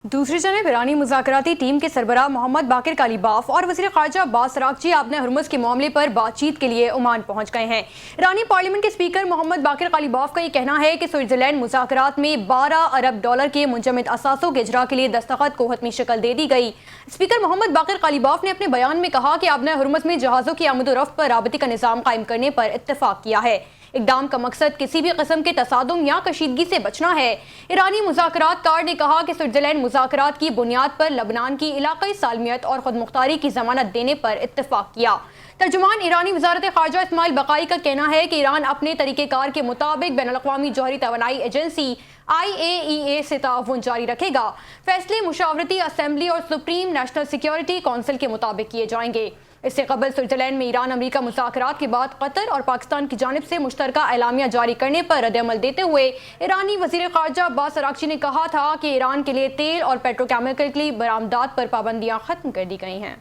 دوسری جانب ایرانی مذاکراتی ٹیم کے سربراہ محمد باقر کالیباف اور وزیر خارجہ عباس اراغچی ابن ہرمز کے معاملے پر بات چیت کے لیے عمان پہنچ گئے ہیں۔ ایرانی پارلیمنٹ کے اسپیکر محمد باقر کالیباف کا یہ کہنا ہے کہ سوئٹزرلینڈ مذاکرات میں 12 ارب ڈالر کے منجمد اثاثوں کے اجرا کے لیے دستخط کو حتمی شکل دے دی گئی۔ اسپیکر محمد باقر کالیباف نے اپنے بیان میں کہا کہ ابن ہرمز میں جہازوں کی آمد و رفت پر رابطے کا نظام قائم کرنے پر اتفاق کیا ہے۔ اقدام کا مقصد کسی بھی قسم کے تصادم یا کشیدگی سے بچنا ہے۔ ایرانی مذاکرات کار نے کہا کہ سوئٹزرلینڈ مذاکرات کی بنیاد پر لبنان کی علاقائی سالمیت اور خود مختاری کی ضمانت دینے پر اتفاق کیا۔ ترجمان ایرانی وزارت خارجہ اسماعیل بقائی کا کہنا ہے کہ ایران اپنے طریقہ کار کے مطابق بین الاقوامی جوہری توانائی ایجنسی IAEA سے تعاون جاری رکھے گا۔ فیصلے مشاورتی اسمبلی اور سپریم نیشنل سیکیورٹی کونسل کے مطابق کیے جائیں گے۔ اس سے قبل سوئٹزرلینڈ میں ایران امریکہ مذاکرات کے بعد قطر اور پاکستان کی جانب سے مشترکہ اعلامیہ جاری کرنے پر رد عمل دیتے ہوئے ایرانی وزیر خارجہ عباس اراغچی نے کہا تھا کہ ایران کے لیے تیل اور پیٹروکیمیکل کی برآمدات پر پابندیاں ختم کر دی گئی ہیں۔